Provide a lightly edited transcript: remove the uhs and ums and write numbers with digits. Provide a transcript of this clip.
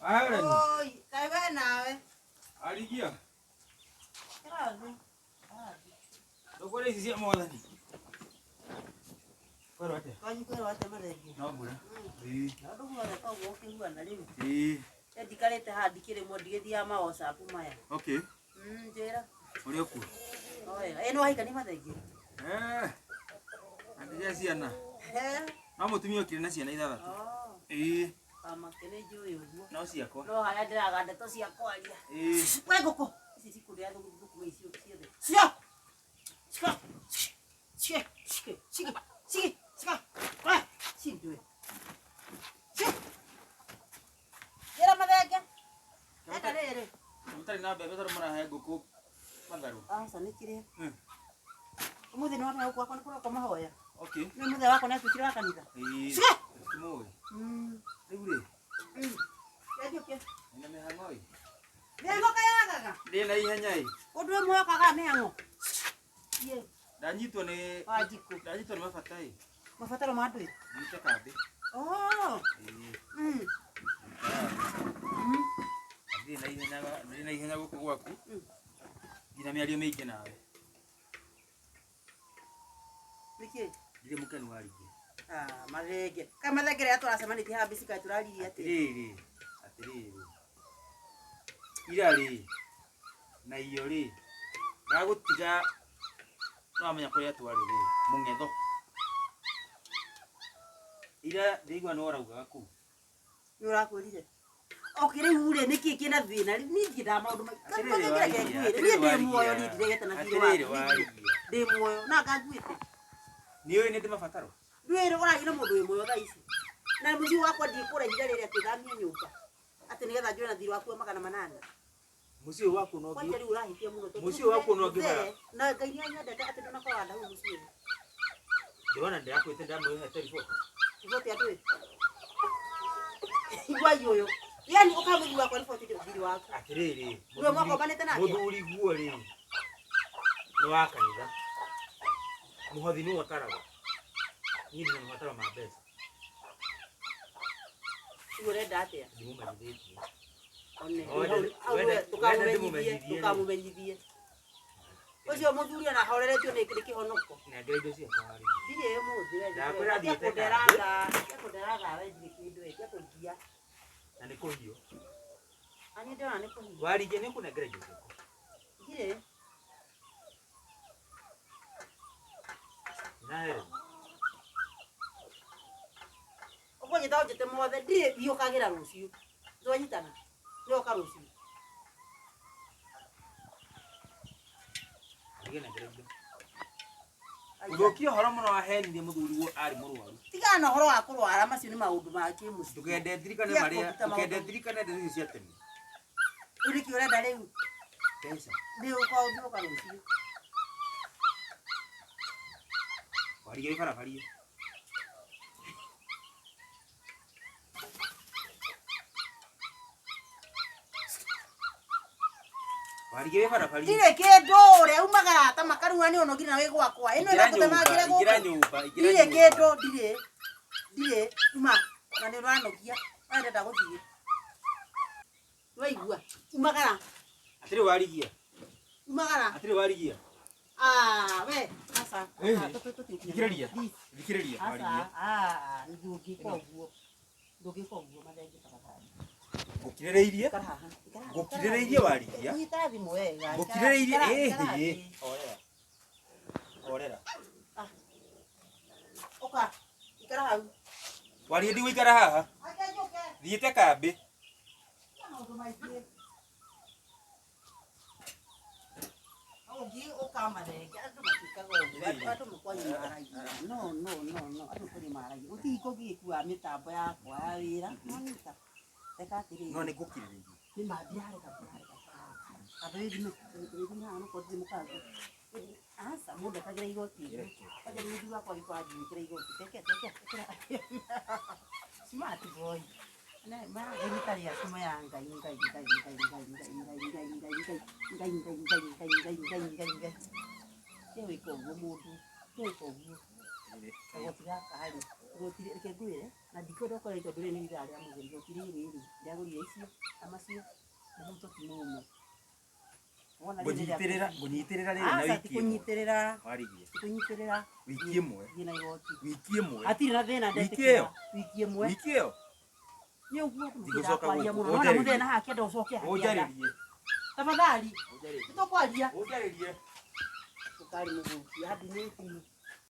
Oi, kai we nawe. Alikia. Kirazi. Dokole sisi amolani. Kwero ate. Kanyi kwero ate maregi. No bura. Na ndo mwana ka woke huwa na leo. Dikalete hadi kile modigeti ya ma WhatsApp maya. Okay. Jera. Uri ku. Oya, eno haika ni maregi. Andija siana. Mamo tumio kirena siana ithatatu. Kama kene joyo guo. No ciakwa. No haya ndiraga ndeto ciakwa aria. We ngoko. Ici cikuria thuku icio ciothe. Cia. Cika. Cika. Cika. Cika. Cika. Wa. Cindwe. Cika. Era mathenge. Eta rere. Mutari na bebe toro mura he nguku matharu. Asa ni kiria. Umuthi no na kwa kwa mahoya. Okay. Ni muthe wako na tukira kanitha. Cika. Moi. Riure. Yadio ke. Ina me hangoi. Mengo kaya Ndi na ihenya i. Odwe moyo kaga mengo. Ye. Ndanyitwo ni Wajiko. Ndanyitwo ni mabatai. Mabataro ma andu. Nyite kambi. Ndi na ihenya guku gwaku. Ngina miario miingi nawe. Niki? Ndire mukani warigi. Marege. Kama thegere aturacemanĩtie haha mbicika turaririe atĩ. Atiriri. Ira ri. Na iyo ri. Ndagutiga no amenya kũrĩa twari ri. Mũngetho. Ira ndigwa no rauga kũ. Nĩ ũrakwĩrire. Okire hure niki kina thina. Ni ngida maũndũ maingĩ. Ni muoyo ni ndiregete na thirĩ wa. Ndi muoyo na ngaguĩte. Ni ũĩ nĩ ndĩ mabataro. Ndwĩre ũragire mũndũ wĩ muoyo thaa ici. Na mũciĩ wakwa ndikũra ihinda rĩrĩa tũthamie nyũmba. Atĩ nĩgetha njone na thirĩ waku 800. Mũciĩ wako no ngi. Ũrahitia mũno. Mũciĩ wako no ngĩmara. Na Ngai nĩ anyendete atĩ ndũnakorwo ndau mũciĩ. Ndĩrona ndĩrakwĩte ndamũhe telefoni. Riboti atĩ. Igwa yoyo. Yani ukamwiri wakwa riboti thirĩ waku. Atiriri. Wewe mwako banete nake. Mũthuri guo ri. Nĩ wa kanitha. Mũhothi nĩ ũtaragwo. Nini na mataro ma mbeca. Urenda atia? Ndimũmenyithĩtie. Tukamumenyithie. Ucio muthuri ana horeretio nĩ kĩhonoko. Nengera indo ciakwa harĩ. Ndirĩ mũthĩ. Ndakwĩra thiĩte kũnderaga we ndirĩ kĩndũ ĩtia kũngia. Na nĩ kũhiũ. Ani ndĩrona nĩ kũhiũ. Warige nĩ kũnengera indo ciakwa. Ndirĩ. Nahere. Opo nyita ojete mothe ndirĩ biũkagĩra rũciũ. Twanyitana. Nĩoka rũciũ. Ndige nengera indo. Ũthũkia ũhoro mũno wahenirie mũthuri guo arĩ mũrwaru. Tigana na ũhoro wa kũrwara macio nĩ maũndũ ma kĩmũciĩ. Ndũkende thirikane marĩa ndĩrĩ cia tene. Ũrĩki ũrenda rĩu. Pesa. Nĩ ũka rũciũ. Warige barabara. Warige barabara. Ndirĩ kĩndũ ũrĩa umagara ta makarua nĩ onogire na wĩ gwakwa. Ĩno ĩno gũtemangĩra gũkũ. Ingira nyũmba. Ndirĩ kĩndũ ndirĩ. Uma na nĩ ũranogia. Wendeta gũthiĩ. Waigua. Umagara. Atirĩ warigia. Umagara. Atirĩ warigia. We, asa. Thikĩrĩria. Thikĩrĩria warigia. Ndũngĩka ũguo mathenge tafadhali. Ngũkirĩrĩirie. Ngũkirĩrĩirie warigia. Nyita thimũ wega. Ngũkirĩrĩirie. Orera. Oka. Ikara hau. Warigia ndigũikara haha. Thiĩte kambĩ. Ogi okamarege andũ matikaga ũguo andũ mukwanyu maragia no andũ kũrĩ maragia ũtiko gĩkua mĩtambo yakwa ya wĩra nonita reka atĩrĩrĩ No nĩ ngũkirĩrĩirie. nĩ mathiareka andũ hivi na kodhi mukago asa mũndũ akagira igoti aje nĩ nduga kwa gĩkwa ngiĩkĩra igoti teke smart boy na ni taria sima ya ngai. Kewe ko guo mundu. Kewe ko guo. Kagoti gaka harĩ gotire reke ngwĩre na ndikwenda ũkore tondũ rĩrĩ nĩ iria rĩa mũgeni gotire rĩrĩ ndĩagũrire icio na macio na mũto ti mũmũ Ngũnyitĩrĩra rĩrĩ na wiki kũnyitĩrĩra wiki ĩmwe ngina igoti wiki ĩmwe hatirĩ na thĩna ndetĩkĩra wiki ĩmwe wiki ĩyo nĩ ũguo kũmũkĩra mũno na mũthenya haha kĩenda ũcoke ũnjarĩrie tafadhali ũnjarĩrie nĩtũkwaria ũnjarĩrie ũkari mũgũki hadi nĩ